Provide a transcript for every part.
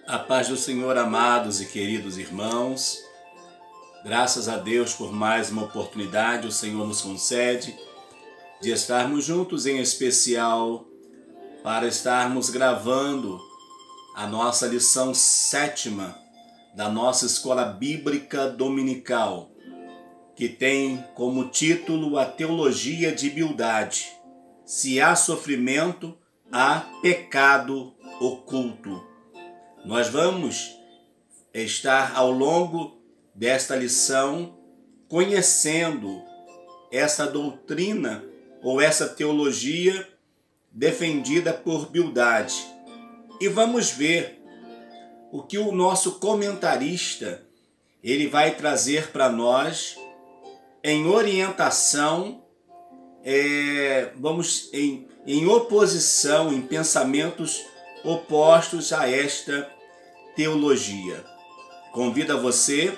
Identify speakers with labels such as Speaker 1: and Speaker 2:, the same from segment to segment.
Speaker 1: A paz do Senhor, amados e queridos irmãos. Graças a Deus por mais uma oportunidade o Senhor nos concede de estarmos juntos, em especial para estarmos gravando a nossa lição 7ª da nossa Escola Bíblica Dominical, que tem como título a Teologia de Bildade. Se há sofrimento, há pecado oculto. Nós vamos estar ao longo desta lição conhecendo essa doutrina ou essa teologia defendida por Bildade. E vamos ver o que o nosso comentarista ele vai trazer para nós em orientação, em oposição, em pensamentos opostos a esta teologia. Convido a você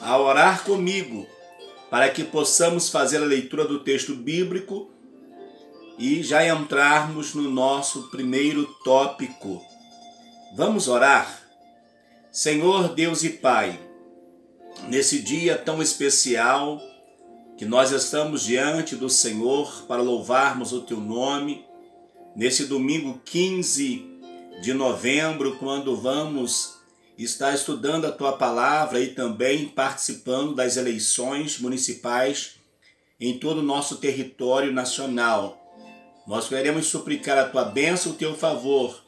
Speaker 1: a orar comigo para que possamos fazer a leitura do texto bíblico e já entrarmos no nosso primeiro tópico. Vamos orar? Senhor Deus e Pai, nesse dia tão especial que nós estamos diante do Senhor para louvarmos o Teu nome, nesse domingo 15 de novembro, quando vamos estar estudando a Tua Palavra e também participando das eleições municipais em todo o nosso território nacional. Nós queremos suplicar a Tua bênção, o Teu favor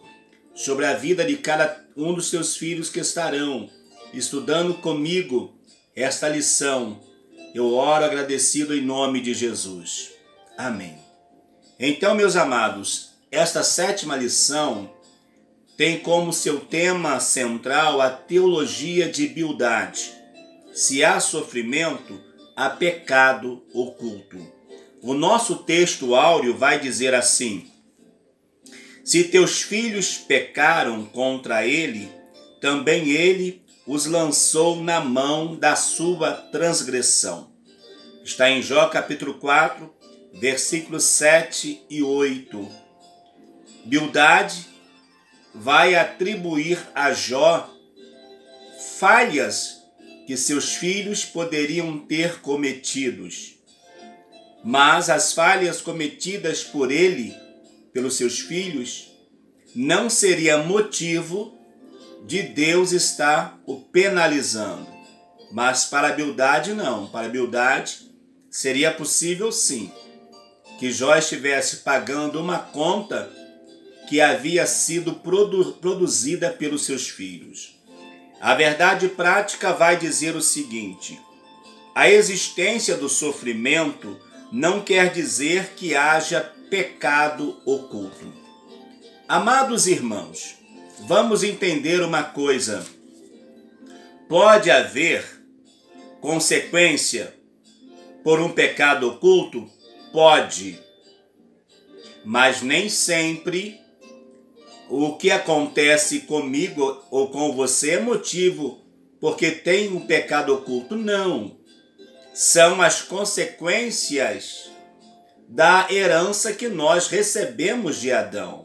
Speaker 1: sobre a vida de cada um dos Teus filhos que estarão estudando comigo esta lição. Eu oro agradecido em nome de Jesus. Amém. Então, meus amados, esta 7ª lição tem como seu tema central a teologia de Bildade. Se há sofrimento, há pecado oculto. O nosso texto áureo vai dizer assim: se teus filhos pecaram contra ele, também ele os lançou na mão da sua transgressão. Está em Jó capítulo 4, versículos 7 e 8. Bildade vai atribuir a Jó falhas que seus filhos poderiam ter cometidos. Mas as falhas cometidas por ele, pelos seus filhos, não seria motivo de Deus estar o penalizando. Mas para a Bildade não. Para a Bildade seria possível sim que Jó estivesse pagando uma conta que havia sido produzida pelos seus filhos. A verdade prática vai dizer o seguinte: a existência do sofrimento não quer dizer que haja pecado oculto. Amados irmãos, vamos entender uma coisa. Pode haver consequência por um pecado oculto? Pode. Mas nem sempre o que acontece comigo ou com você é motivo porque tem um pecado oculto. Não. São as consequências da herança que nós recebemos de Adão.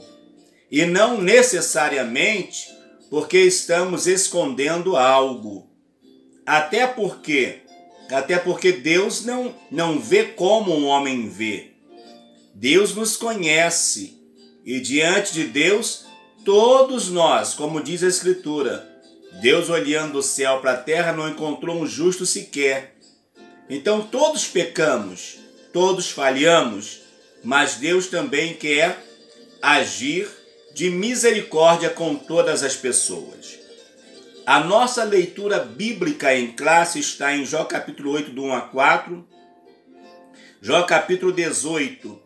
Speaker 1: E não necessariamente porque estamos escondendo algo. Até porque Deus não vê como um homem vê. Deus nos conhece. E diante de Deus, todos nós, como diz a Escritura, Deus olhando do céu para a terra não encontrou um justo sequer. Então todos pecamos, todos falhamos, mas Deus também quer agir de misericórdia com todas as pessoas. A nossa leitura bíblica em classe está em Jó capítulo 8, do 1 a 4, Jó capítulo 18,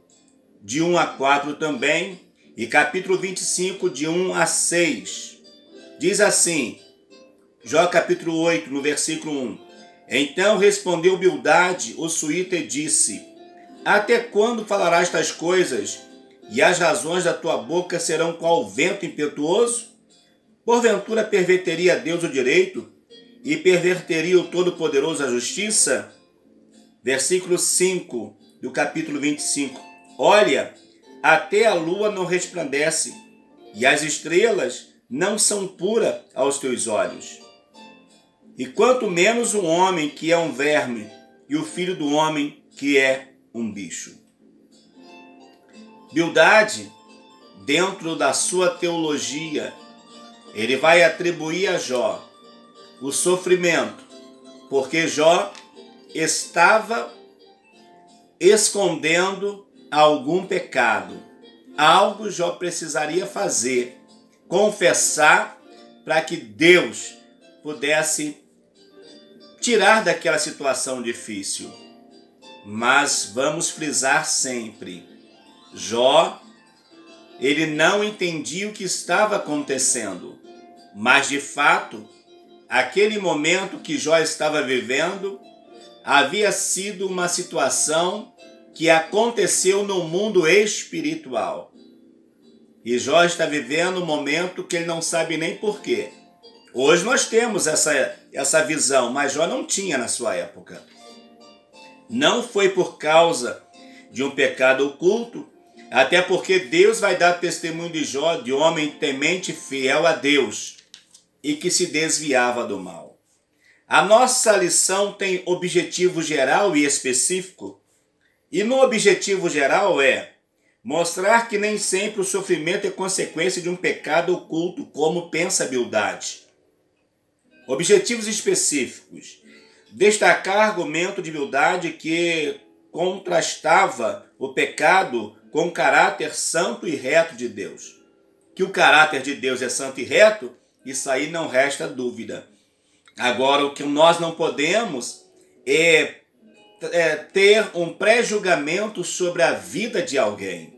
Speaker 1: de 1 a 4 também, e capítulo 25, de 1 a 6. Diz assim, Jó capítulo 8, no versículo 1. Então respondeu Bildade, o suíta, e disse: até quando falarás tais coisas, e as razões da tua boca serão qual vento impetuoso? Porventura perverteria Deus o direito, e perverteria o Todo-Poderoso a justiça? Versículo 5 do capítulo 25. Olha, até a lua não resplandece, e as estrelas não são puras aos teus olhos. E quanto menos um homem que é um verme, e o filho do homem que é um bicho. Bildade, dentro da sua teologia, ele vai atribuir a Jó o sofrimento, porque Jó estava escondendo algum pecado. Algo Jó precisaria fazer, confessar, para que Deus pudesse tirar daquela situação difícil. Mas vamos frisar sempre, Jó, ele não entendia o que estava acontecendo, mas de fato, aquele momento que Jó estava vivendo havia sido uma situação que aconteceu no mundo espiritual. E Jó está vivendo um momento que ele não sabe nem porquê. Hoje nós temos essa visão, mas Jó não tinha na sua época. Não foi por causa de um pecado oculto, até porque Deus vai dar testemunho de Jó, de homem temente e fiel a Deus, e que se desviava do mal. A nossa lição tem objetivo geral e específico, e no objetivo geral é mostrar que nem sempre o sofrimento é consequência de um pecado oculto, como pensa a Bildade. Objetivos específicos: destacar argumento de Bildade que contrastava o pecado com o caráter santo e reto de Deus. Que o caráter de Deus é santo e reto, isso aí não resta dúvida. Agora, o que nós não podemos é ter um pré-julgamento sobre a vida de alguém,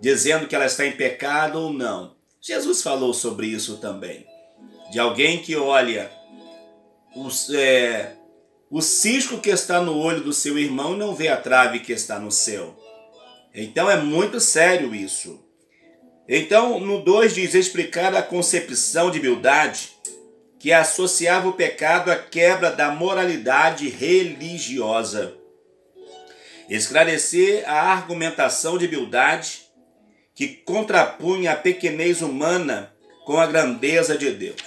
Speaker 1: dizendo que ela está em pecado ou não. Jesus falou sobre isso também. De alguém que olha o cisco que está no olho do seu irmão e não vê a trave que está no seu. Então é muito sério isso. Então, no 2 diz explicar a concepção de Bildade, que associava o pecado à quebra da moralidade religiosa. Esclarecer a argumentação de Bildade, que contrapunha a pequenez humana com a grandeza de Deus.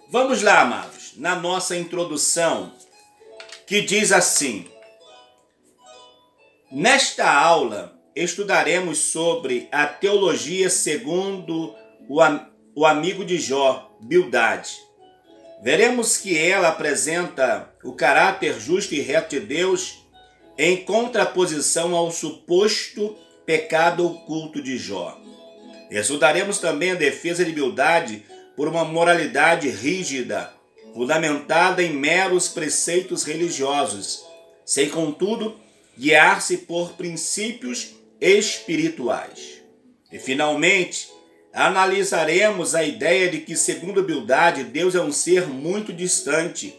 Speaker 1: Vamos lá, amados, na nossa introdução, que diz assim: nesta aula estudaremos sobre a teologia segundo o amigo de Jó, Bildade. Veremos que ela apresenta o caráter justo e reto de Deus em contraposição ao suposto pecado oculto de Jó. Estudaremos também a defesa de Bildade por uma moralidade rígida, fundamentada em meros preceitos religiosos, sem, contudo, guiar-se por princípios espirituais. E, finalmente, analisaremos a ideia de que, segundo Bildade, Deus é um ser muito distante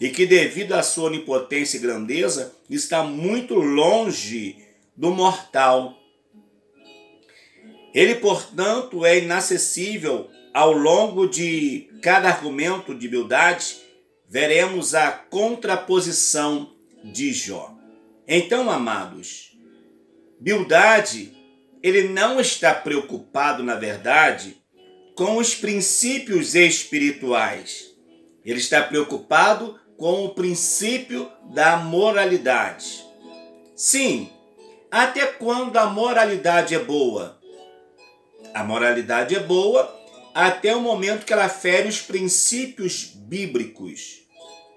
Speaker 1: e que, devido à sua onipotência e grandeza, está muito longe do mortal. Ele, portanto, é inacessível. Ao longo de cada argumento de Bildade, veremos a contraposição de Jó. Então, amados, Bildade, ele não está preocupado, na verdade, com os princípios espirituais. Ele está preocupado com o princípio da moralidade. Sim, até quando a moralidade é boa? A moralidade é boa até o momento que ela fere os princípios bíblicos,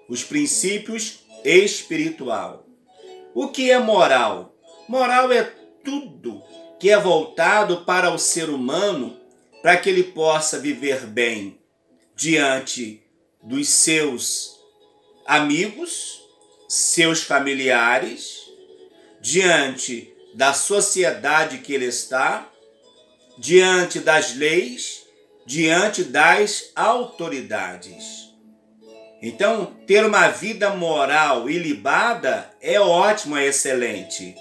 Speaker 1: os princípios espirituais. O que é moral? Moral é tudo que é voltado para o ser humano, para que ele possa viver bem diante dos seus amigos, seus familiares, diante da sociedade que ele está, diante das leis, diante das autoridades. Então, ter uma vida moral ilibada é ótimo, é excelente.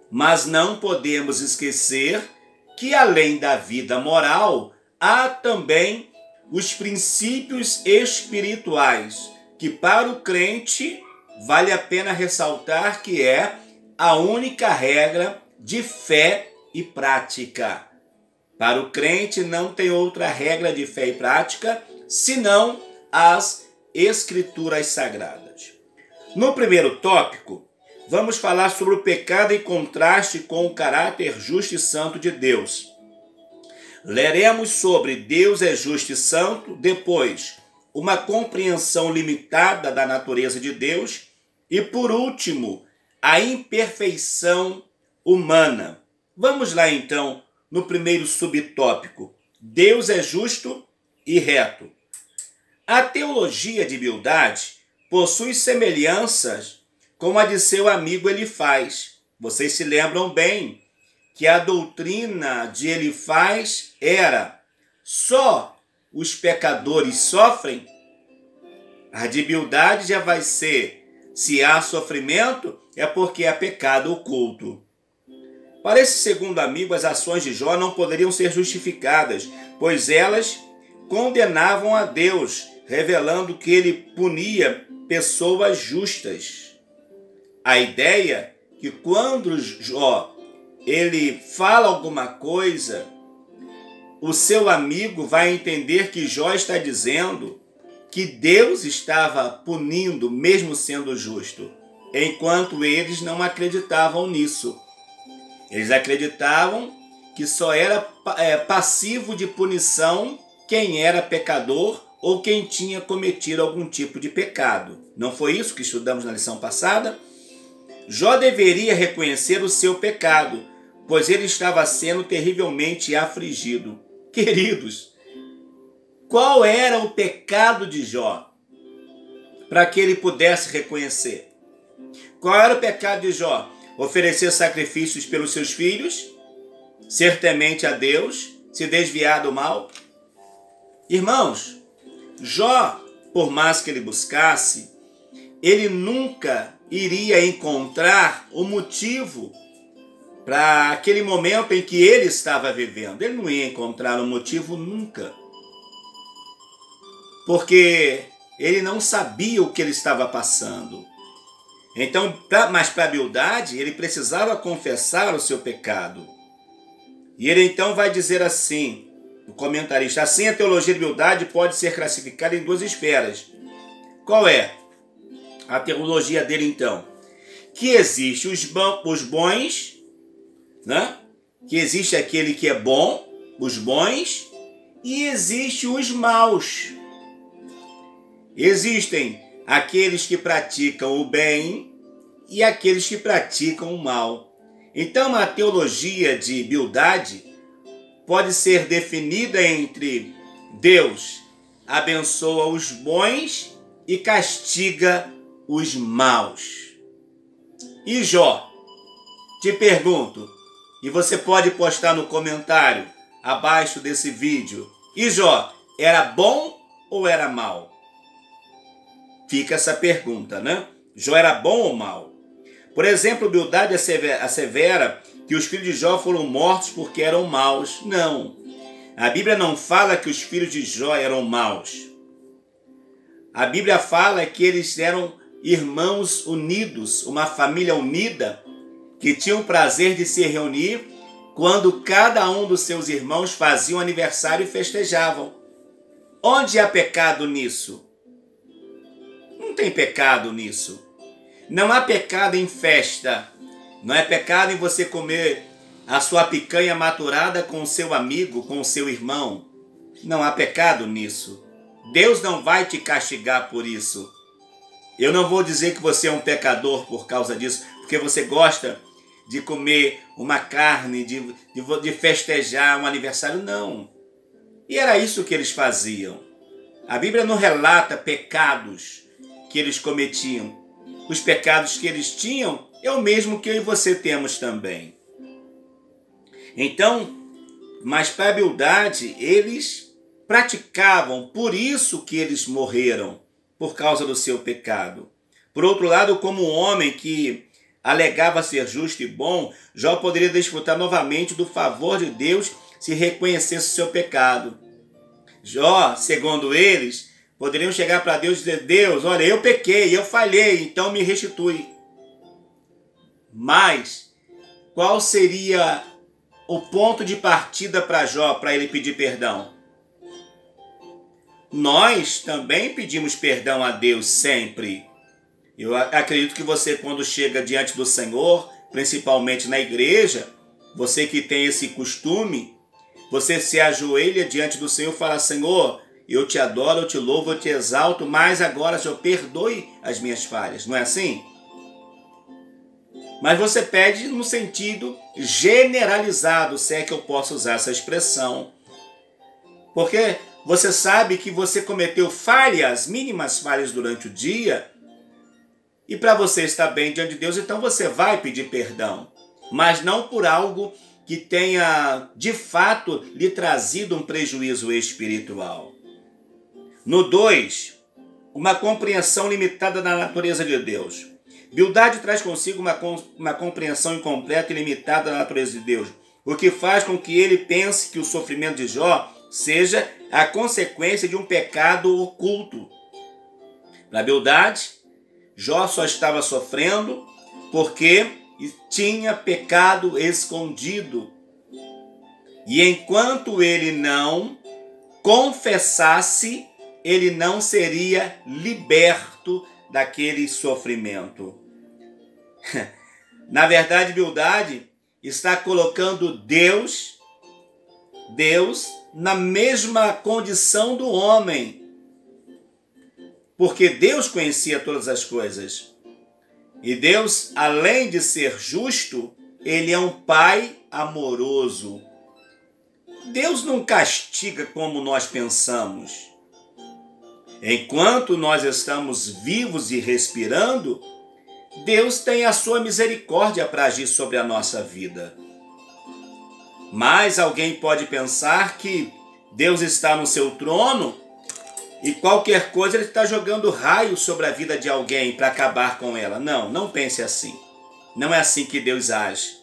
Speaker 1: Mas não podemos esquecer que, além da vida moral, há também os princípios espirituais, que para o crente vale a pena ressaltar que é a única regra de fé e prática. Para o crente não tem outra regra de fé e prática senão as Escrituras Sagradas. No primeiro tópico, vamos falar sobre o pecado em contraste com o caráter justo e santo de Deus. Leremos sobre Deus é justo e santo, depois, uma compreensão limitada da natureza de Deus e, por último, a imperfeição humana. Vamos lá, então, no primeiro subtópico. Deus é justo e reto. A teologia de Bildade possui semelhanças com a de seu amigo Elifaz. Vocês se lembram bem que a doutrina de Elifaz era: só os pecadores sofrem? A de Bildade já vai ser: se há sofrimento, é porque há pecado oculto. Para esse segundo amigo, as ações de Jó não poderiam ser justificadas, pois elas condenavam a Deus, revelando que ele punia pessoas justas. A ideia que quando Jó ele fala alguma coisa, o seu amigo vai entender que Jó está dizendo que Deus estava punindo, mesmo sendo justo, enquanto eles não acreditavam nisso. Eles acreditavam que só era passivo de punição quem era pecador ou quem tinha cometido algum tipo de pecado. Não foi isso que estudamos na lição passada? Jó deveria reconhecer o seu pecado, pois ele estava sendo terrivelmente afligido. Queridos, qual era o pecado de Jó para que ele pudesse reconhecer? Qual era o pecado de Jó? Oferecer sacrifícios pelos seus filhos, ser temente a Deus, se desviar do mal? Irmãos, Jó, por mais que ele buscasse, ele nunca iria encontrar o motivo para aquele momento em que ele estava vivendo. Ele não ia encontrar o motivo nunca. Porque ele não sabia o que ele estava passando. Então, mas para a Bildade, ele precisava confessar o seu pecado. E ele então vai dizer assim, o comentarista: assim a teologia de Bildade pode ser classificada em duas esferas. Qual é a teologia dele então? Que existe os bons, né? Que existe aquele que é bom, os bons, e existe os maus. Existem aqueles que praticam o bem e aqueles que praticam o mal. Então, a teologia de Bildade pode ser definida entre Deus abençoa os bons e castiga os maus. E Jó? Te pergunto, e você pode postar no comentário abaixo desse vídeo: e Jó era bom ou era mau? Fica essa pergunta, né? Jó era bom ou mau? Por exemplo, Bildade assevera que os filhos de Jó foram mortos porque eram maus. Não. A Bíblia não fala que os filhos de Jó eram maus. A Bíblia fala que eles eram irmãos unidos, uma família unida, que tinham o prazer de se reunir quando cada um dos seus irmãos fazia um aniversário e festejavam. Onde há pecado nisso? Não tem pecado nisso. Não há pecado em festa. Não é pecado em você comer a sua picanha maturada com o seu amigo, com o seu irmão. Não há pecado nisso. Deus não vai te castigar por isso. Eu não vou dizer que você é um pecador por causa disso, porque você gosta de comer uma carne, de festejar um aniversário. Não. E era isso que eles faziam. A Bíblia não relata pecados que eles cometiam. Os pecados que eles tinham é o mesmo que eu e você temos também. Então, mas para a Bildade, eles praticavam, por isso que eles morreram, por causa do seu pecado. Por outro lado, como um homem que alegava ser justo e bom, Jó poderia desfrutar novamente do favor de Deus se reconhecesse o seu pecado. Jó, segundo eles, poderiam chegar para Deus e dizer: Deus, olha, eu pequei, eu falhei, então me restitui. Mas, qual seria o ponto de partida para Jó, para ele pedir perdão? Nós também pedimos perdão a Deus sempre. Eu acredito que você, quando chega diante do Senhor, principalmente na igreja, você que tem esse costume, você se ajoelha diante do Senhor e fala: Senhor, eu te adoro, eu te louvo, eu te exalto, mas agora, Senhor, perdoe as minhas falhas. Não é assim? Mas você pede no sentido generalizado, se é que eu posso usar essa expressão. Porque você sabe que você cometeu falhas, mínimas falhas durante o dia, e para você estar bem diante de Deus, então você vai pedir perdão. Mas não por algo que tenha, de fato, lhe trazido um prejuízo espiritual. No 2, uma compreensão limitada da natureza de Deus. Bildade traz consigo uma compreensão incompleta e limitada da natureza de Deus, o que faz com que ele pense que o sofrimento de Jó seja a consequência de um pecado oculto. Na Bildade, Jó só estava sofrendo porque tinha pecado escondido. E enquanto ele não confessasse, ele não seria liberto daquele sofrimento. Na verdade, Bildade está colocando Deus na mesma condição do homem. Porque Deus conhecia todas as coisas. E Deus, além de ser justo, ele é um pai amoroso. Deus não castiga como nós pensamos. Enquanto nós estamos vivos e respirando, Deus tem a sua misericórdia para agir sobre a nossa vida. Mas alguém pode pensar que Deus está no seu trono e qualquer coisa ele está jogando raio sobre a vida de alguém para acabar com ela. Não, não pense assim. Não é assim que Deus age.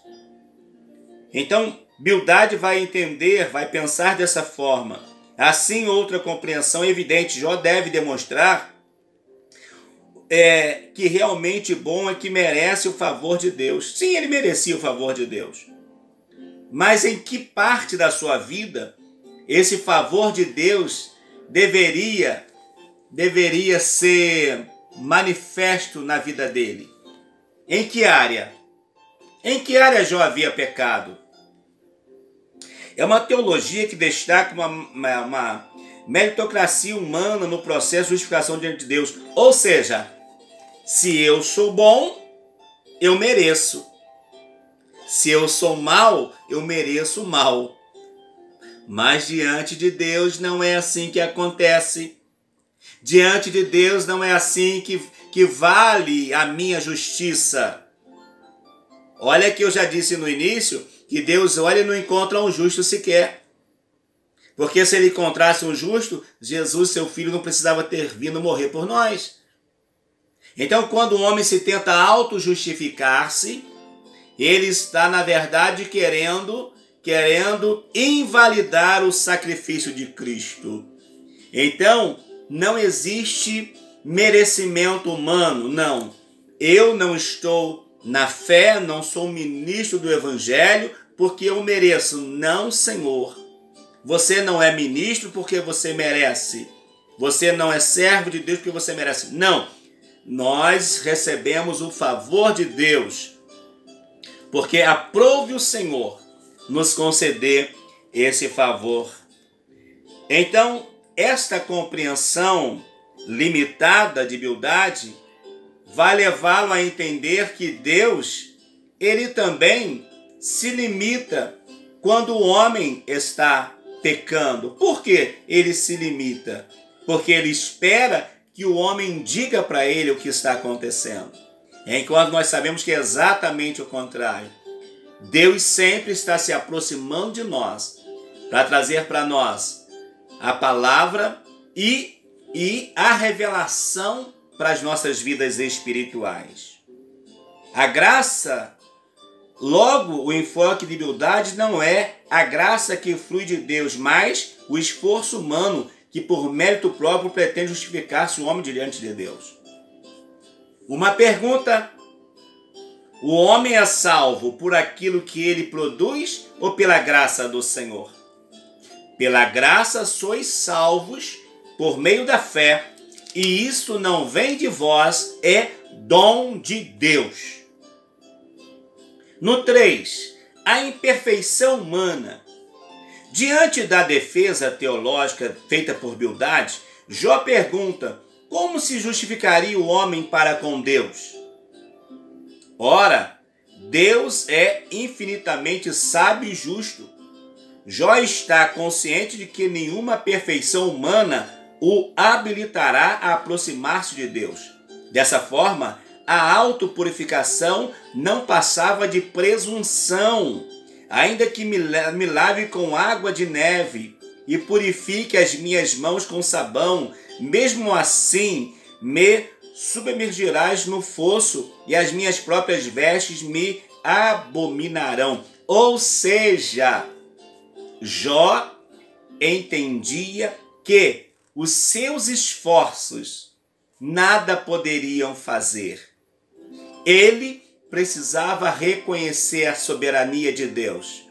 Speaker 1: Então, Bildade vai entender, vai pensar dessa forma. Assim, outra compreensão evidente, Jó deve demonstrar que realmente bom é que merece o favor de Deus. Sim, ele merecia o favor de Deus. Mas em que parte da sua vida esse favor de Deus deveria ser manifesto na vida dele? Em que área? Em que área Jó havia pecado? É uma teologia que destaca uma meritocracia humana no processo de justificação diante de Deus. Ou seja, se eu sou bom, eu mereço. Se eu sou mau, eu mereço mal. Mas diante de Deus não é assim que acontece. Diante de Deus não é assim que vale a minha justiça. Olha que eu já disse no início que Deus olha e não encontra um justo sequer. Porque se ele encontrasse um justo, Jesus, seu filho, não precisava ter vindo morrer por nós. Então, quando o homem se tenta auto-justificar-se, ele está, na verdade, querendo invalidar o sacrifício de Cristo. Então, não existe merecimento humano, não. Eu não estou na fé, não sou ministro do Evangelho porque eu mereço. Não, Senhor. Você não é ministro porque você merece. Você não é servo de Deus porque você merece. Não. Nós recebemos o favor de Deus porque aprove o Senhor nos conceder esse favor. Então, esta compreensão limitada de Bildade vai levá-lo a entender que Deus, ele também se limita quando o homem está pecando. Por que ele se limita? Porque ele espera que o homem diga para ele o que está acontecendo. Enquanto nós sabemos que é exatamente o contrário. Deus sempre está se aproximando de nós para trazer para nós a palavra e a revelação para as nossas vidas espirituais. A graça, logo, o enfoque de Bildade não é a graça que flui de Deus, mas o esforço humano que por mérito próprio pretende justificar-se o homem diante de Deus. Uma pergunta O homem é salvo por aquilo que ele produz ou pela graça do Senhor? Pela graça sois salvos por meio da fé, e isso não vem de vós, é dom de Deus. No 3, a imperfeição humana. Diante da defesa teológica feita por Bildade, Jó pergunta: como se justificaria o homem para com Deus? Ora, Deus é infinitamente sábio e justo. Jó está consciente de que nenhuma perfeição humana o habilitará a aproximar-se de Deus. Dessa forma, a autopurificação não passava de presunção. Ainda que me lave com água de neve e purifique as minhas mãos com sabão, mesmo assim me submergirás no fosso e as minhas próprias vestes me abominarão. Ou seja, Jó entendia que os seus esforços nada poderiam fazer. Ele precisava reconhecer a soberania de Deus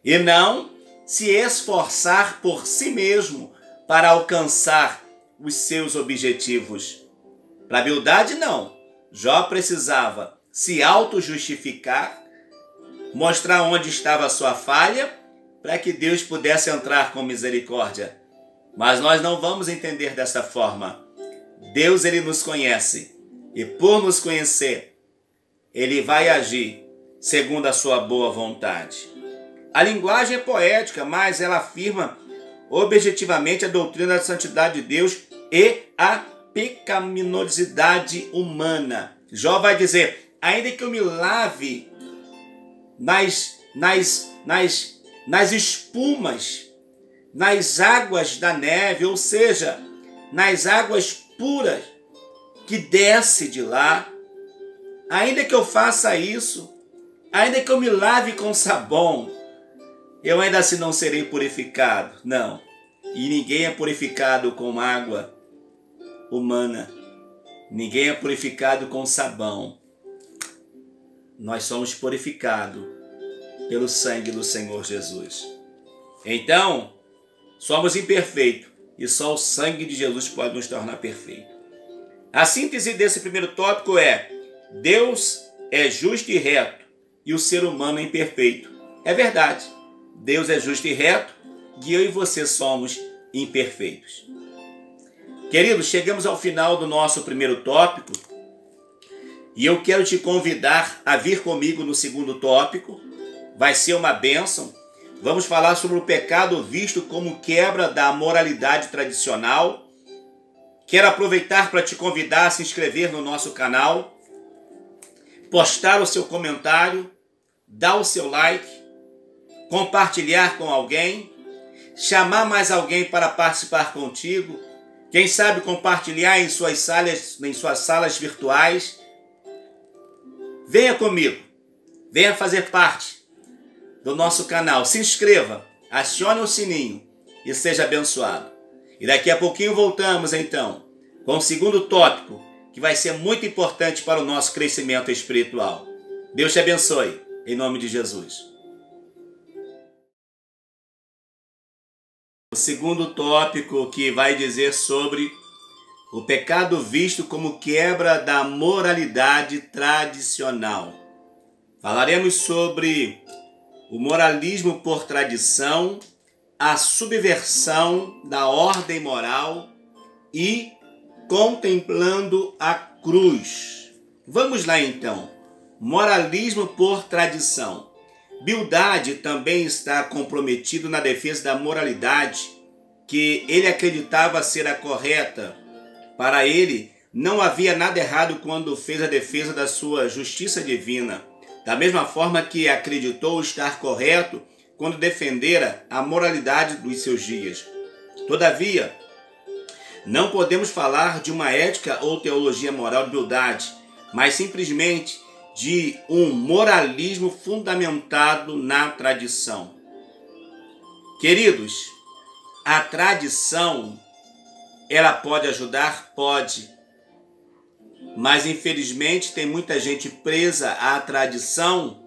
Speaker 1: e não se esforçar por si mesmo para alcançar os seus objetivos. Para a Bildade, não. Jó precisava se auto-justificar, mostrar onde estava a sua falha, para que Deus pudesse entrar com misericórdia. Mas nós não vamos entender dessa forma. Deus, ele nos conhece, e por nos conhecer, ele vai agir segundo a sua boa vontade. A linguagem é poética, mas ela afirma objetivamente a doutrina da santidade de Deus e a pecaminosidade humana. Jó vai dizer: ainda que eu me lave nas espumas, nas águas da neve, ou seja, nas águas puras que desce de lá, ainda que eu faça isso, ainda que eu me lave com sabão, eu ainda assim não serei purificado. Não. E ninguém é purificado com água humana. Ninguém é purificado com sabão. Nós somos purificados pelo sangue do Senhor Jesus. Então, somos imperfeitos e só o sangue de Jesus pode nos tornar perfeitos. A síntese desse primeiro tópico é: Deus é justo e reto e o ser humano é imperfeito. É verdade. Deus é justo e reto e eu e você somos imperfeitos. Queridos, chegamos ao final do nosso primeiro tópico e eu quero te convidar a vir comigo no segundo tópico. Vai ser uma bênção. Vamos falar sobre o pecado visto como quebra da moralidade tradicional. Quero aproveitar para te convidar a se inscrever no nosso canal, postar o seu comentário, dar o seu like, compartilhar com alguém, chamar mais alguém para participar contigo, quem sabe compartilhar em suas salas virtuais. Venha comigo, venha fazer parte do nosso canal, se inscreva, acione o sininho e seja abençoado. E daqui a pouquinho voltamos então com o segundo tópico, que vai ser muito importante para o nosso crescimento espiritual. Deus te abençoe, em nome de Jesus. O segundo tópico, que vai dizer sobre o pecado visto como quebra da moralidade tradicional. Falaremos sobre o moralismo por tradição, a subversão da ordem moral e contemplando a cruz. Vamos lá então. Moralismo por tradição. Bildade também está comprometido na defesa da moralidade que ele acreditava ser a correta. Para ele, não havia nada errado quando fez a defesa da sua justiça divina, da mesma forma que acreditou estar correto quando defendera a moralidade dos seus dias. Todavia, não podemos falar de uma ética ou teologia moral de Bildade, mas simplesmente de um moralismo fundamentado na tradição. Queridos, a tradição, ela pode ajudar? Pode. mas infelizmente tem muita gente presa à tradição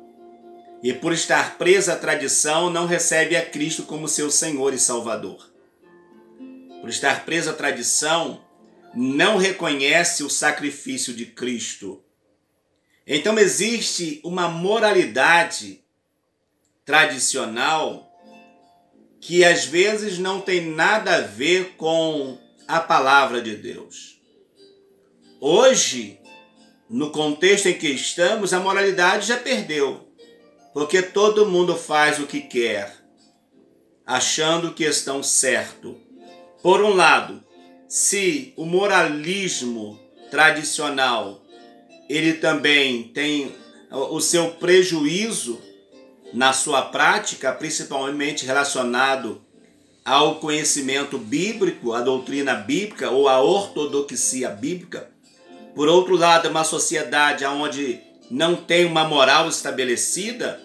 Speaker 1: e por estar presa à tradição não recebe a Cristo como seu Senhor e Salvador. Por estar presa à tradição, não reconhece o sacrifício de Cristo. Então existe uma moralidade tradicional que às vezes não tem nada a ver com a palavra de Deus. Hoje, no contexto em que estamos, a moralidade já perdeu, porque todo mundo faz o que quer, achando que estão certo. Por um lado, se o moralismo tradicional, ele também tem o seu prejuízo na sua prática, principalmente relacionado ao conhecimento bíblico, à doutrina bíblica ou à ortodoxia bíblica. Por outro lado, é uma sociedade onde não tem uma moral estabelecida,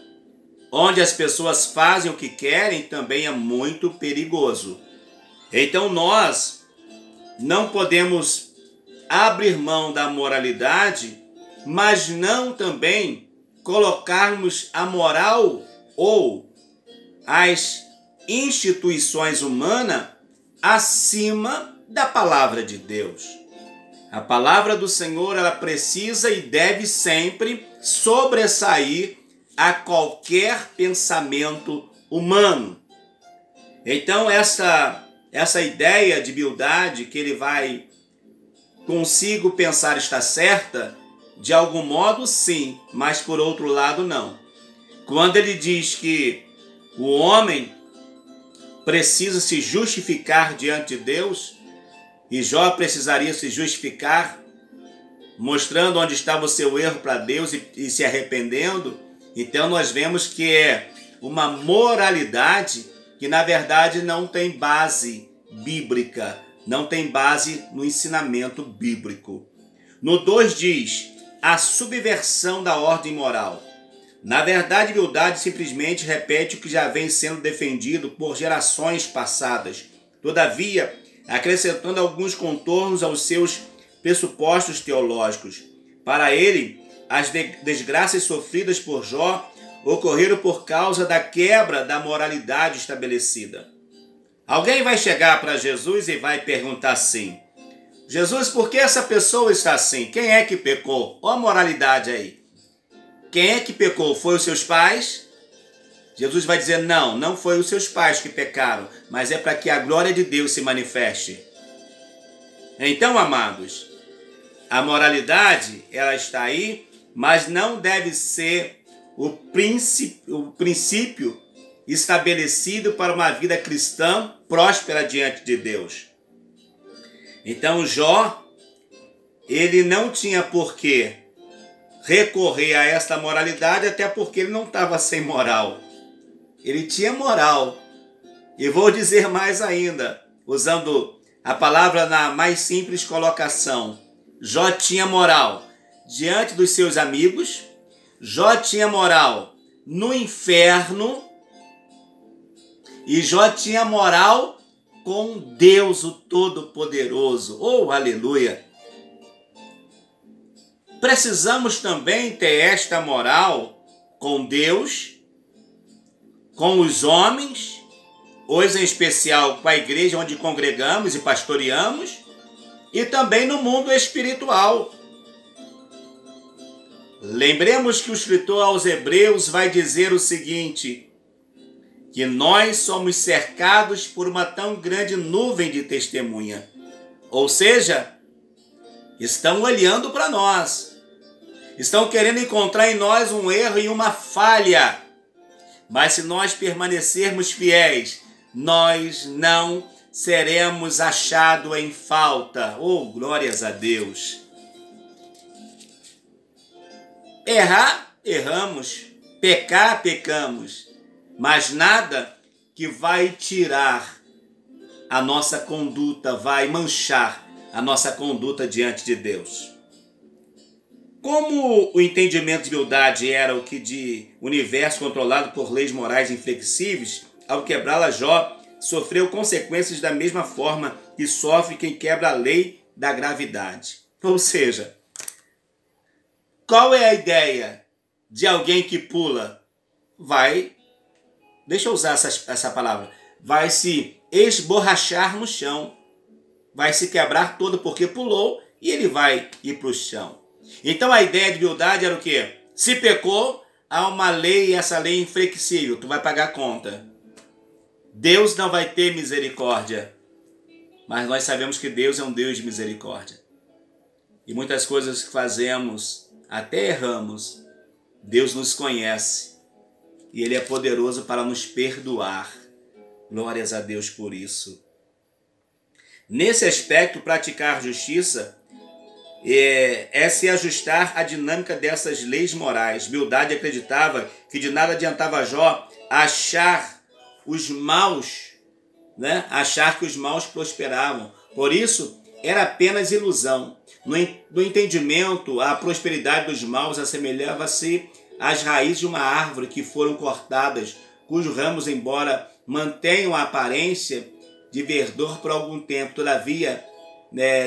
Speaker 1: onde as pessoas fazem o que querem, também é muito perigoso. Então nós não podemos abrir mão da moralidade, mas não também colocarmos a moral ou as instituições humanas acima da palavra de Deus. A palavra do Senhor, ela precisa e deve sempre sobressair a qualquer pensamento humano. Então essa ideia de humildade que ele vai consigo pensar está certa, de algum modo sim, mas por outro lado não. Quando ele diz que o homem precisa se justificar diante de Deus, e Jó precisaria se justificar, mostrando onde estava o seu erro para Deus e se arrependendo, então nós vemos que é uma moralidade que na verdade não tem base bíblica, não tem base no ensinamento bíblico. No 2 diz, a subversão da ordem moral. Na verdade, a humildade simplesmente repete o que já vem sendo defendido por gerações passadas. Todavia, acrescentando alguns contornos aos seus pressupostos teológicos. Para ele, as desgraças sofridas por Jó ocorreram por causa da quebra da moralidade estabelecida. Alguém vai chegar para Jesus e vai perguntar assim: Jesus, por que essa pessoa está assim? Quem é que pecou? Olha a moralidade aí. Quem é que pecou? Foi os seus pais? Jesus vai dizer, não foi os seus pais que pecaram, mas é para que a glória de Deus se manifeste. Então, amados, a moralidade, ela está aí, mas não deve ser o princípio estabelecido para uma vida cristã próspera diante de Deus. Então, Jó, ele não tinha por que recorrer a esta moralidade, até porque ele não estava sem moral. Ele tinha moral. E vou dizer mais ainda, usando a palavra na mais simples colocação. Jó tinha moral diante dos seus amigos, Jó tinha moral no inferno e Jó tinha moral com Deus o Todo-Poderoso. Oh, aleluia! Precisamos também ter esta moral com Deus, com os homens, hoje em especial com a igreja onde congregamos e pastoreamos, e também no mundo espiritual. Lembremos que o escritor aos Hebreus vai dizer o seguinte, que nós somos cercados por uma tão grande nuvem de testemunha. Ou seja, estão olhando para nós, estão querendo encontrar em nós um erro e uma falha. Mas se nós permanecermos fiéis, nós não seremos achados em falta. Oh, glórias a Deus! Errar, erramos. Pecar, pecamos. Mas nada que vai tirar a nossa conduta, vai manchar a nossa conduta diante de Deus. Como o entendimento de humildade era o que de universo controlado por leis morais inflexíveis, ao quebrá-la, Jó sofreu consequências da mesma forma que sofre quem quebra a lei da gravidade. Ou seja, Qual é a ideia de alguém que pula? Deixa eu usar essa palavra, vai se esborrachar no chão, vai se quebrar todo porque pulou e ele vai ir para o chão. Então a ideia de humildade era o quê? Se pecou, há uma lei e essa lei é inflexível, tu vai pagar a conta. Deus não vai ter misericórdia, mas nós sabemos que Deus é um Deus de misericórdia. E muitas coisas que fazemos, até erramos, Deus nos conhece e Ele é poderoso para nos perdoar. Glórias a Deus por isso. Nesse aspecto, praticar justiça é se ajustar à dinâmica dessas leis morais. Bildade acreditava que de nada adiantava Jó achar os maus, achar que os maus prosperavam. Por isso, era apenas ilusão. No entendimento, a prosperidade dos maus assemelhava-se às raízes de uma árvore que foram cortadas, cujos ramos, embora mantenham a aparência de verdor por algum tempo, todavia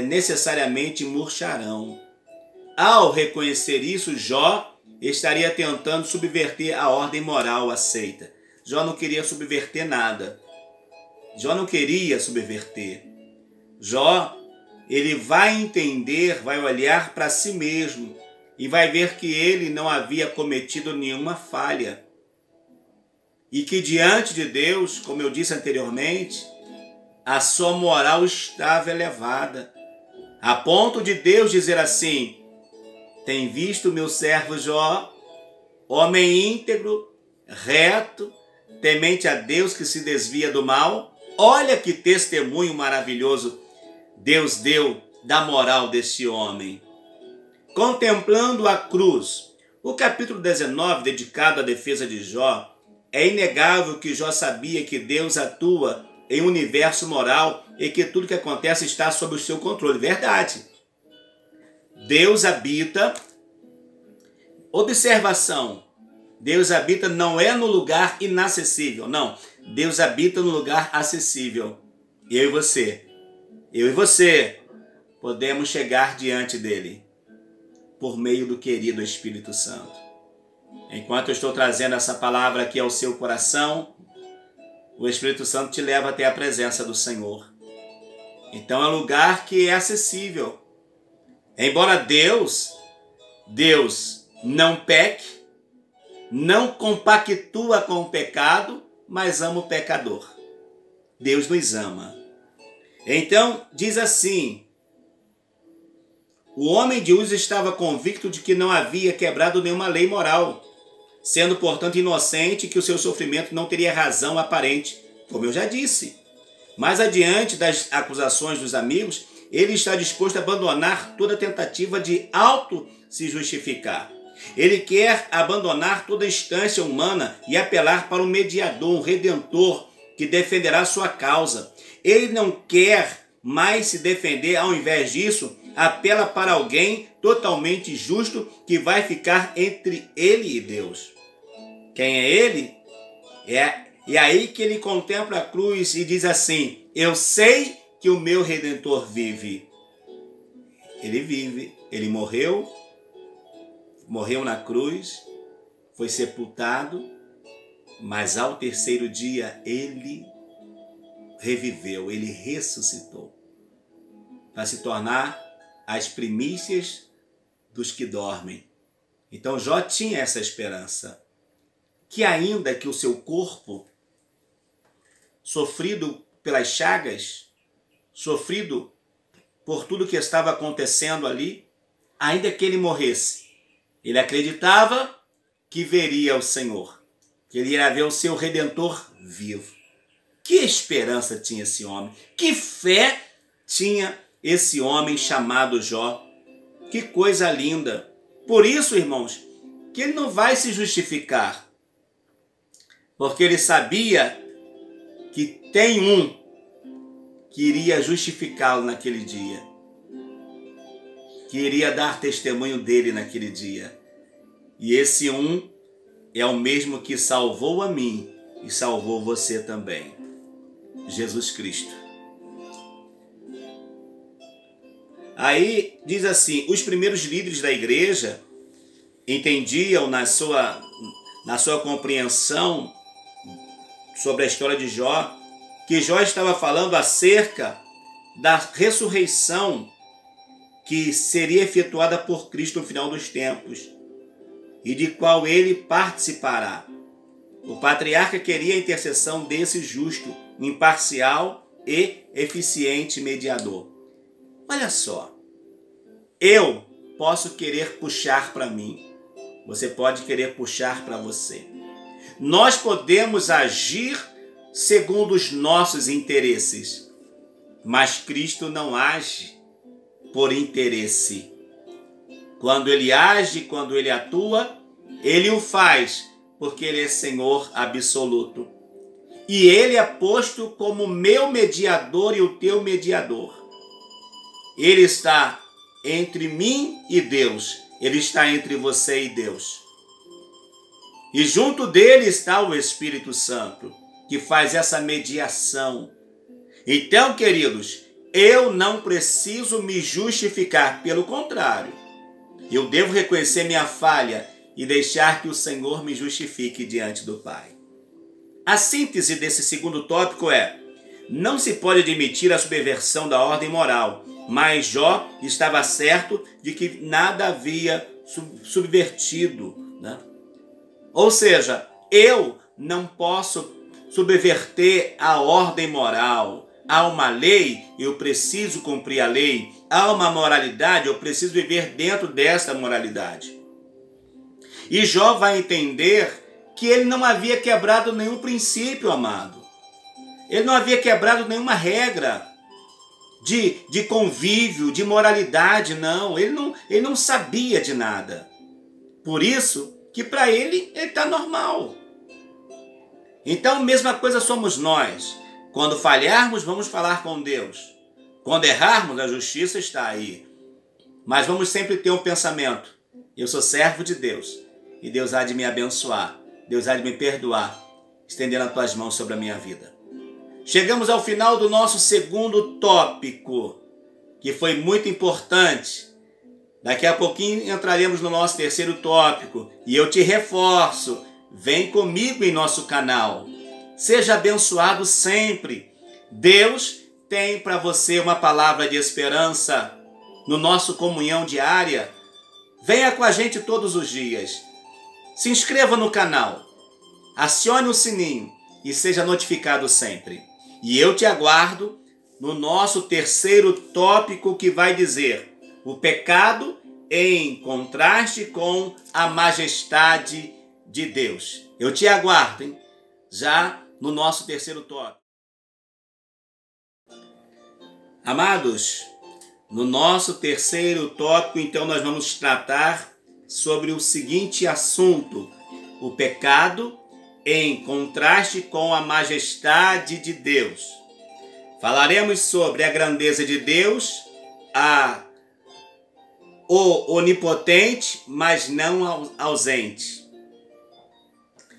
Speaker 1: necessariamente murcharão. Ao reconhecer isso, Jó estaria tentando subverter a ordem moral aceita. Jó não queria subverter nada. Jó não queria subverter. Jó, ele vai entender, vai olhar para si mesmo e vai ver que ele não havia cometido nenhuma falha. E que diante de Deus, como eu disse anteriormente, a sua moral estava elevada, a ponto de Deus dizer assim: tem visto meu servo Jó, homem íntegro, reto, temente a Deus, que se desvia do mal? Olha que testemunho maravilhoso Deus deu da moral desse homem. Contemplando a cruz, o capítulo 19, dedicado à defesa de Jó, é inegável que Jó sabia que Deus atua em um universo moral e que tudo que acontece está sob o seu controle. Verdade. Deus habita. Observação. Deus habita não é no lugar inacessível, não. Deus habita no lugar acessível. Eu e você podemos chegar diante dele por meio do querido Espírito Santo. Enquanto eu estou trazendo essa palavra aqui ao seu coração, o Espírito Santo te leva até a presença do Senhor. Então é um lugar que é acessível. Embora Deus não peque, não compactua com o pecado, mas ama o pecador. Deus nos ama. Então, diz assim: o homem de Uza estava convicto de que não havia quebrado nenhuma lei moral, sendo, portanto, inocente, que o seu sofrimento não teria razão aparente, como eu já disse. Mais adiante das acusações dos amigos, ele está disposto a abandonar toda tentativa de se justificar. Ele quer abandonar toda instância humana e apelar para um mediador, um redentor, que defenderá sua causa. Ele não quer mais se defender, ao invés disso, apela para alguém totalmente justo que vai ficar entre ele e Deus. Quem é ele? É aí que ele contempla a cruz e diz assim: eu sei que o meu Redentor vive. Ele vive, ele morreu na cruz, foi sepultado, mas ao terceiro dia ele reviveu, ele ressuscitou, para se tornar as primícias dos que dormem. Então Jó tinha essa esperança, que ainda que o seu corpo, sofrido pelas chagas, sofrido por tudo que estava acontecendo ali, ainda que ele morresse, ele acreditava que veria o Senhor, que ele iria ver o seu Redentor vivo. Que esperança tinha esse homem, que fé tinha esse homem chamado Jó. Que coisa linda. Por isso, irmãos, que ele não vai se justificar, porque ele sabia que tem um que iria justificá-lo naquele dia, que iria dar testemunho dele naquele dia. E esse um é o mesmo que salvou a mim e salvou você também. Jesus Cristo. Aí diz assim: os primeiros líderes da igreja entendiam na sua compreensão sobre a história de Jó, que Jó estava falando acerca da ressurreição que seria efetuada por Cristo no final dos tempos e de qual ele participará. O patriarca queria a intercessão desse justo, imparcial e eficiente mediador. Olha só, eu posso querer puxar para mim, você pode querer puxar para você. Nós podemos agir segundo os nossos interesses, mas Cristo não age por interesse. Quando ele age, quando ele atua, ele o faz porque ele é Senhor absoluto. E ele é posto como meu mediador e o teu mediador. Ele está entre mim e Deus. Ele está entre você e Deus. E junto dele está o Espírito Santo, que faz essa mediação. Então, queridos, eu não preciso me justificar, pelo contrário. Eu devo reconhecer minha falha e deixar que o Senhor me justifique diante do Pai. A síntese desse segundo tópico é: não se pode admitir a subversão da ordem moral, mas Jó estava certo de que nada havia subvertido, né? Ou seja, eu não posso subverter a ordem moral. Há uma lei, eu preciso cumprir a lei. Há uma moralidade, eu preciso viver dentro dessa moralidade. E Jó vai entender que ele não havia quebrado nenhum princípio, amado. Ele não havia quebrado nenhuma regra de convívio, de moralidade, não. Ele não sabia de nada. Por isso que para ele está normal. Então, mesma coisa somos nós. Quando falharmos, vamos falar com Deus. Quando errarmos, a justiça está aí. Mas vamos sempre ter um pensamento: eu sou servo de Deus e Deus há de me abençoar. Deus há de me perdoar, estendendo as tuas mãos sobre a minha vida. Chegamos ao final do nosso segundo tópico, que foi muito importante. Daqui a pouquinho entraremos no nosso terceiro tópico. E eu te reforço, vem comigo em nosso canal. Seja abençoado sempre. Deus tem para você uma palavra de esperança no nosso comunhão diária. Venha com a gente todos os dias. Se inscreva no canal, acione o sininho e seja notificado sempre. E eu te aguardo no nosso terceiro tópico, que vai dizer: o pecado em contraste com a majestade de Deus. Eu te aguardo, hein? Já no nosso terceiro tópico. Amados, no nosso terceiro tópico, então, nós vamos tratar sobre o seguinte assunto: o pecado em contraste com a majestade de Deus. Falaremos sobre a grandeza de Deus, o onipotente, mas não ausente.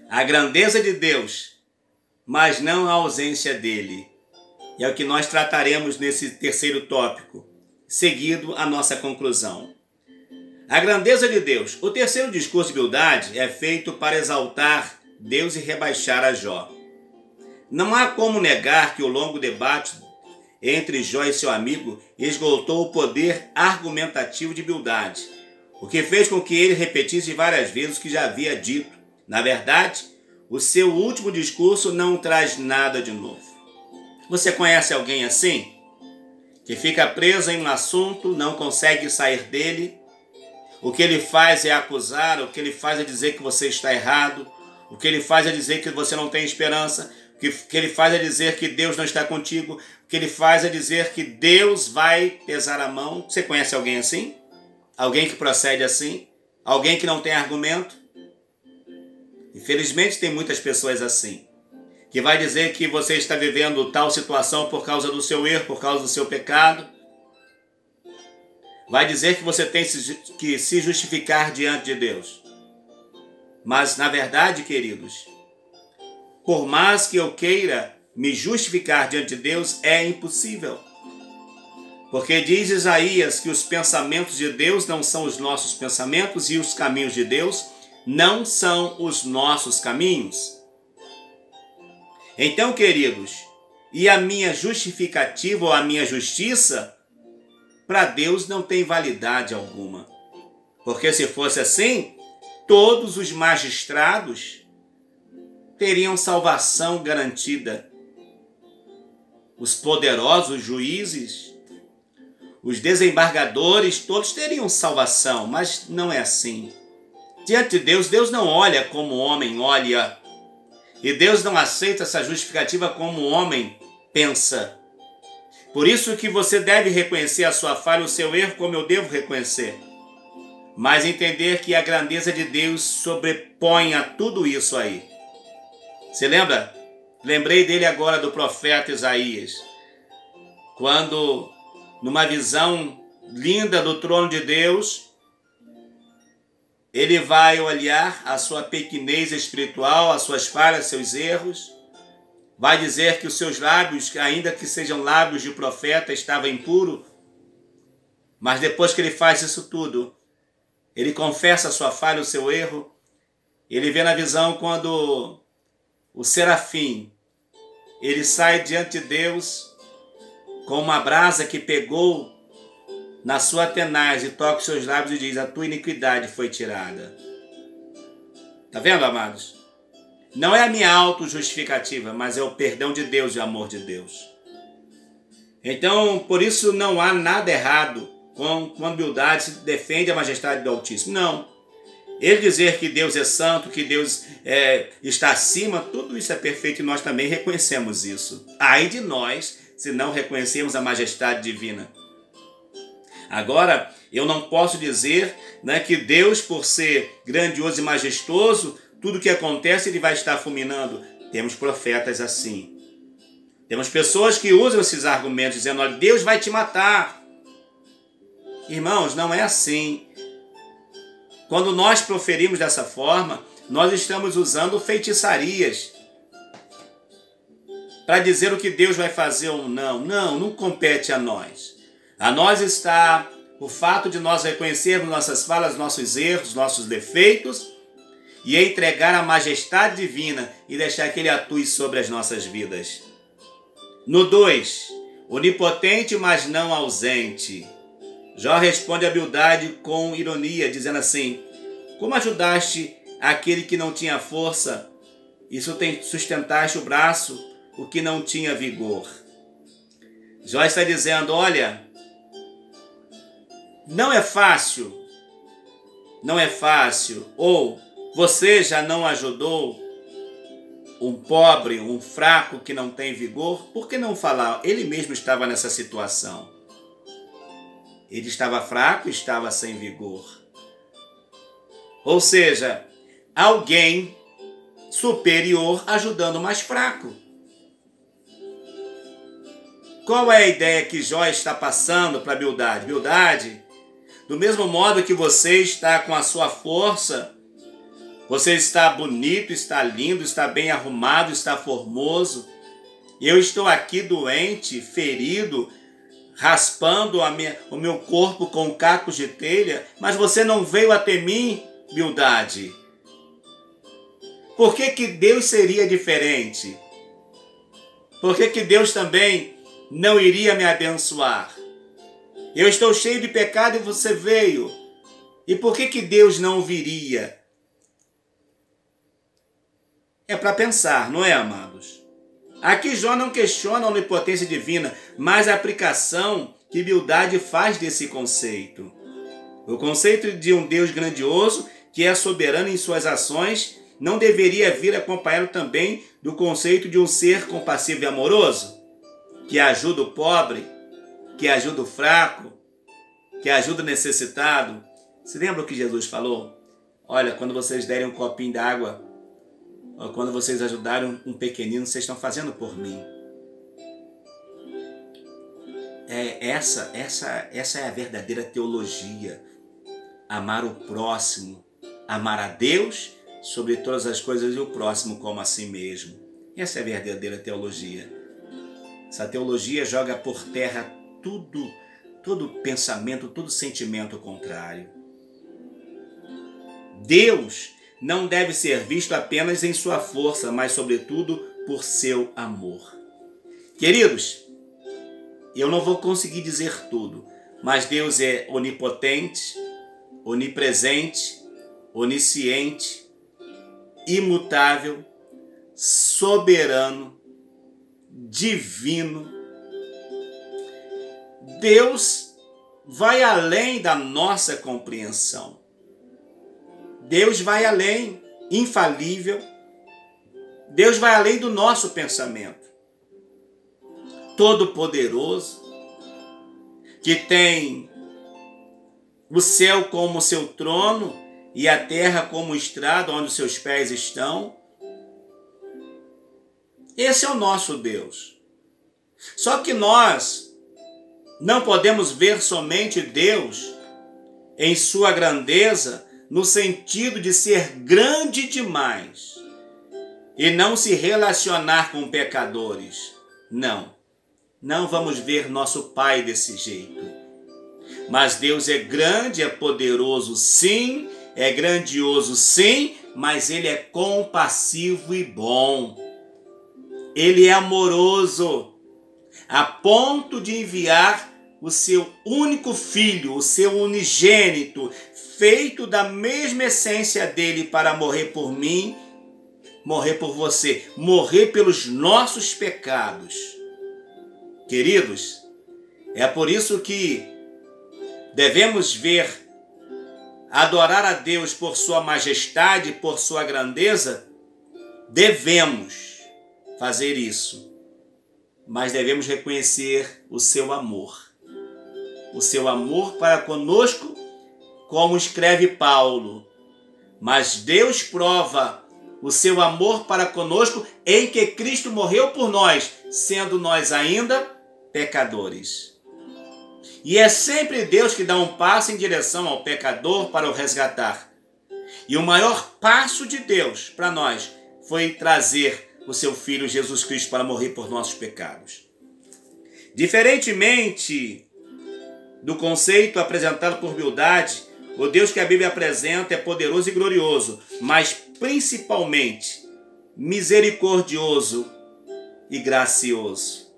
Speaker 1: A grandeza de Deus, mas não a ausência dele. E é o que nós trataremos nesse terceiro tópico, seguido a nossa conclusão. A grandeza de Deus. O terceiro discurso de humildade é feito para exaltar Deus e rebaixar a Jó. Não há como negar que o longo debate entre Jó e seu amigo esgotou o poder argumentativo de Bildade, o que fez com que ele repetisse várias vezes o que já havia dito. Na verdade, o seu último discurso não traz nada de novo. Você conhece alguém assim? Que fica preso em um assunto, não consegue sair dele? O que ele faz é acusar, o que ele faz é dizer que você está errado, o que ele faz é dizer que você não tem esperança, o que ele faz é dizer que Deus não está contigo, o que ele faz é dizer que Deus vai pesar a mão. Você conhece alguém assim? Alguém que procede assim? Alguém que não tem argumento? Infelizmente tem muitas pessoas assim, que vai dizer que você está vivendo tal situação por causa do seu erro, por causa do seu pecado. Vai dizer que você tem que se justificar diante de Deus. Mas, na verdade, queridos, por mais que eu queira me justificar diante de Deus, é impossível. Porque diz Isaías que os pensamentos de Deus não são os nossos pensamentos e os caminhos de Deus não são os nossos caminhos. Então, queridos, e a minha justificativa ou a minha justiça, para Deus não tem validade alguma. Porque se fosse assim, todos os magistrados teriam salvação garantida. Os poderosos juízes, os desembargadores, todos teriam salvação, mas não é assim. Diante de Deus, Deus não olha como o homem olha. E Deus não aceita essa justificativa como o homem pensa. Por isso que você deve reconhecer a sua falha, o seu erro, como eu devo reconhecer. Mas entender que a grandeza de Deus sobrepõe a tudo isso aí. Você lembra? Lembrei dele agora do profeta Isaías. Quando, numa visão linda do trono de Deus, ele vai olhar a sua pequenez espiritual, as suas falhas, seus erros. Vai dizer que os seus lábios, ainda que sejam lábios de profeta, estavam impuros. Mas depois que ele faz isso tudo, ele confessa a sua falha, o seu erro. Ele vê na visão quando o serafim, ele sai diante de Deus com uma brasa que pegou na sua tenaz e toca os seus lábios e diz: a tua iniquidade foi tirada. Está vendo, amados? Não é a minha autojustificativa, mas é o perdão de Deus e o amor de Deus. Então, por isso não há nada errado com a humildade se defende a majestade do Altíssimo. Não. Ele dizer que Deus é santo, que Deus está acima, tudo isso é perfeito e nós também reconhecemos isso. Ai de nós se não reconhecemos a majestade divina. Agora, eu não posso dizer, né, que Deus, por ser grandioso e majestoso, tudo que acontece ele vai estar fulminando. Temos profetas assim. Temos pessoas que usam esses argumentos dizendo: olha, Deus vai te matar. Irmãos, não é assim. Quando nós proferimos dessa forma, nós estamos usando feitiçarias para dizer o que Deus vai fazer ou não. Não compete a nós. A nós está o fato de nós reconhecermos nossas falhas, nossos erros, nossos defeitos e entregar a majestade divina e deixar que Ele atue sobre as nossas vidas. No 2, onipotente, mas não ausente. Jó responde a Bildade com ironia, dizendo assim: como ajudaste aquele que não tinha força e sustentaste o braço, o que não tinha vigor? Jó está dizendo: olha, não é fácil, ou você já não ajudou um pobre, um fraco que não tem vigor? Por que não falar? Ele mesmo estava nessa situação. Ele estava fraco, estava sem vigor. Ou seja, alguém superior ajudando o mais fraco. Qual é a ideia que Jó está passando para Bildade? Bildade, do mesmo modo que você está com a sua força, você está bonito, está lindo, está bem arrumado, está formoso. Eu estou aqui doente, ferido, raspando o meu corpo com cacos de telha, mas você não veio até mim, Bildade. Por que Deus seria diferente? Por que Deus também não iria me abençoar? Eu estou cheio de pecado e você veio. E por que Deus não viria? É para pensar, não é, amados? Aqui Jó não questiona a onipotência divina, mas a aplicação que Bildade faz desse conceito. O conceito de um Deus grandioso, que é soberano em suas ações, não deveria vir acompanhado também do conceito de um ser compassivo e amoroso, que ajuda o pobre, que ajuda o fraco, que ajuda o necessitado. Se lembra o que Jesus falou? Olha, quando vocês derem um copinho d'água, ou quando vocês ajudarem um pequenino, vocês estão fazendo por mim. Essa é a verdadeira teologia. Amar o próximo, amar a Deus sobre todas as coisas e o próximo como a si mesmo. Essa é a verdadeira teologia. Essa teologia joga por terra tudo todo pensamento, todo sentimento contrário. Deus não deve ser visto apenas em sua força, mas sobretudo por seu amor. Queridos, eu não vou conseguir dizer tudo, mas Deus é onipotente, onipresente, onisciente, imutável, soberano, divino. Deus vai além da nossa compreensão. Deus vai além, infalível. Deus vai além do nosso pensamento. Todo-poderoso, que tem o céu como seu trono e a terra como estrada onde os seus pés estão. Esse é o nosso Deus. Só que nós não podemos ver somente Deus em sua grandeza, no sentido de ser grande demais e não se relacionar com pecadores. Não vamos ver nosso Pai desse jeito. Mas Deus é grande, é poderoso sim, é grandioso sim, mas Ele é compassivo e bom. Ele é amoroso, a ponto de enviar o seu único filho, o seu unigênito, feito da mesma essência dele, para morrer por mim, morrer por você, morrer pelos nossos pecados. Queridos, é por isso que devemos adorar a Deus por sua majestade, por sua grandeza. Devemos fazer isso, mas devemos reconhecer o seu amor para conosco, como escreve Paulo. Mas Deus prova o seu amor para conosco em que Cristo morreu por nós, sendo nós ainda pecadores. E é sempre Deus que dá um passo em direção ao pecador para o resgatar. E o maior passo de Deus para nós foi trazer o seu Filho Jesus Cristo para morrer por nossos pecados. Diferentemente do conceito apresentado por Bildade, o Deus que a Bíblia apresenta é poderoso e glorioso, mas principalmente misericordioso e gracioso.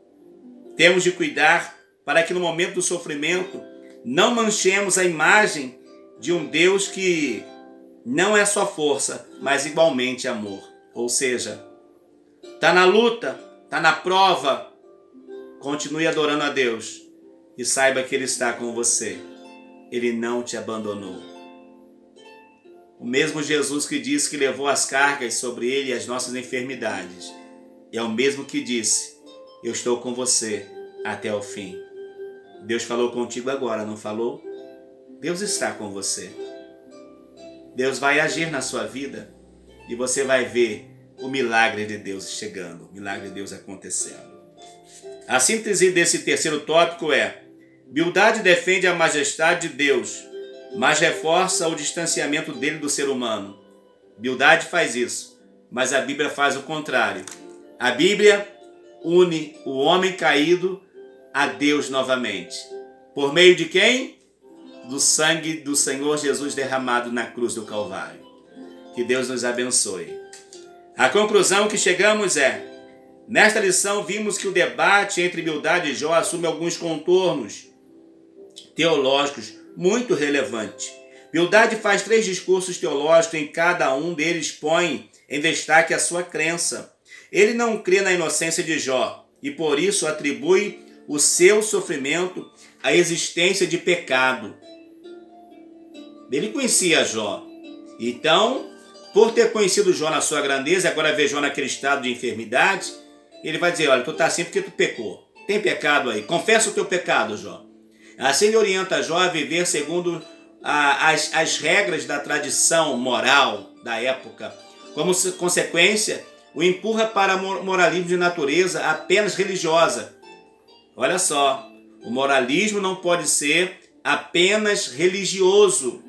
Speaker 1: Temos de cuidar para que no momento do sofrimento não manchemos a imagem de um Deus que não é só força, mas igualmente amor. Ou seja, está na luta, está na prova, continue adorando a Deus e saiba que Ele está com você. Ele não te abandonou. O mesmo Jesus que disse que levou as cargas sobre Ele e as nossas enfermidades, é o mesmo que disse: eu estou com você até o fim. Deus falou contigo agora, não falou? Deus está com você. Deus vai agir na sua vida e você vai ver o milagre de Deus chegando, o milagre de Deus acontecendo. A síntese desse terceiro tópico é: Bildade defende a majestade de Deus, mas reforça o distanciamento dele do ser humano. Bildade faz isso, mas a Bíblia faz o contrário. A Bíblia une o homem caído a Deus novamente. Por meio de quem? Do sangue do Senhor Jesus derramado na cruz do Calvário. Que Deus nos abençoe. A conclusão que chegamos é: nesta lição vimos que o debate entre Bildade e Jó assume alguns contornos teológicos muito relevantes. Bildade faz 3 discursos teológicos, em cada um deles põe em destaque a sua crença. Ele não crê na inocência de Jó e por isso atribui o seu sofrimento à existência de pecado. Ele conhecia Jó. Então, por ter conhecido Jó na sua grandeza, agora vê Jó naquele estado de enfermidade, ele vai dizer: olha, tu está assim porque tu pecou. Tem pecado aí. Confessa o teu pecado, Jó. Assim ele orienta Jó a viver segundo as regras da tradição moral da época. Como consequência, o empurra para moralismo de natureza apenas religiosa. Olha só, o moralismo não pode ser apenas religioso,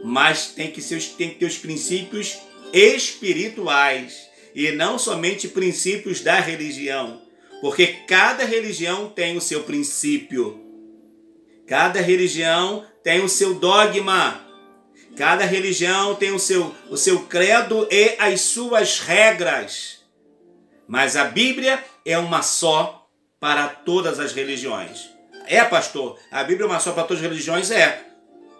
Speaker 1: mas tem que ter os princípios espirituais e não somente princípios da religião, porque cada religião tem o seu princípio. Cada religião tem o seu dogma. Cada religião tem o seu credo e as suas regras. Mas a Bíblia é uma só para todas as religiões. É, pastor, a Bíblia é uma só para todas as religiões? É.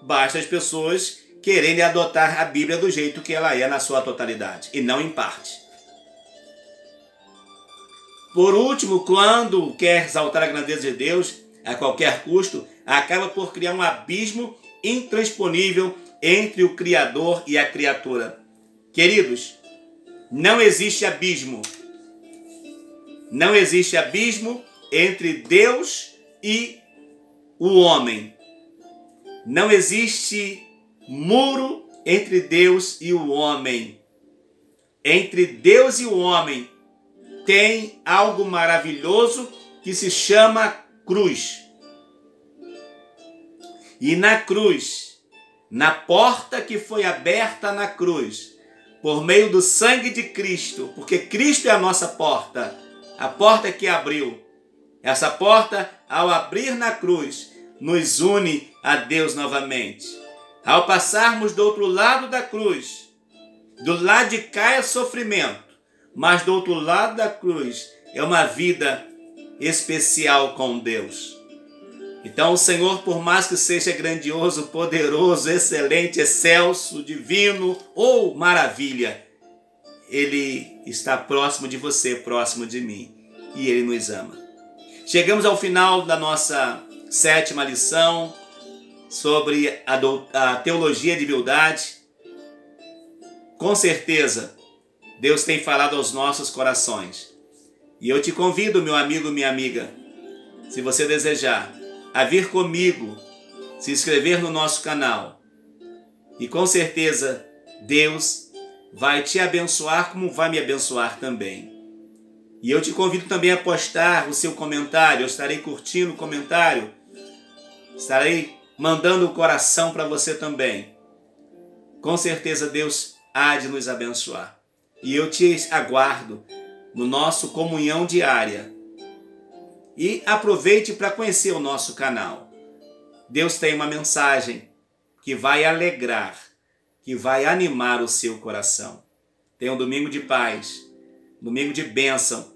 Speaker 1: Basta as pessoas quererem adotar a Bíblia do jeito que ela é na sua totalidade, e não em parte. Por último, quando quer exaltar a grandeza de Deus a qualquer custo, acaba por criar um abismo intransponível entre o Criador e a criatura. Queridos, não existe abismo. Não existe abismo entre Deus e o homem. Não existe muro entre Deus e o homem. Entre Deus e o homem tem algo maravilhoso que se chama cruz. E na cruz, na porta que foi aberta na cruz, por meio do sangue de Cristo, porque Cristo é a nossa porta, a porta que abriu. Essa porta, ao abrir na cruz, nos une a Deus novamente. Ao passarmos do outro lado da cruz, do lado de cá é sofrimento, mas do outro lado da cruz é uma vida especial com Deus. Então o Senhor, por mais que seja grandioso, poderoso, excelente, excelso, divino ou maravilha, Ele está próximo de você, próximo de mim, e Ele nos ama. Chegamos ao final da nossa 7ª lição sobre a teologia de humildade. Com certeza, Deus tem falado aos nossos corações. E eu te convido, meu amigo, minha amiga, se você desejar, a vir comigo, se inscrever no nosso canal. E com certeza, Deus vai te abençoar como vai me abençoar também. E eu te convido também a postar o seu comentário. Eu estarei curtindo o comentário. Estarei mandando o coração para você também. Com certeza Deus há de nos abençoar. E eu te aguardo no nosso comunhão diária. E aproveite para conhecer o nosso canal. Deus tem uma mensagem que vai alegrar, que vai animar o seu coração. Tenha um domingo de paz, domingo de bênção,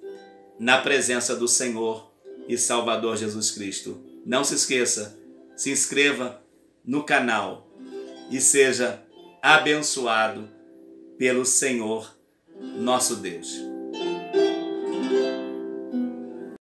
Speaker 1: na presença do Senhor e Salvador Jesus Cristo. Não se esqueça, se inscreva no canal e seja abençoado pelo Senhor, nosso Deus.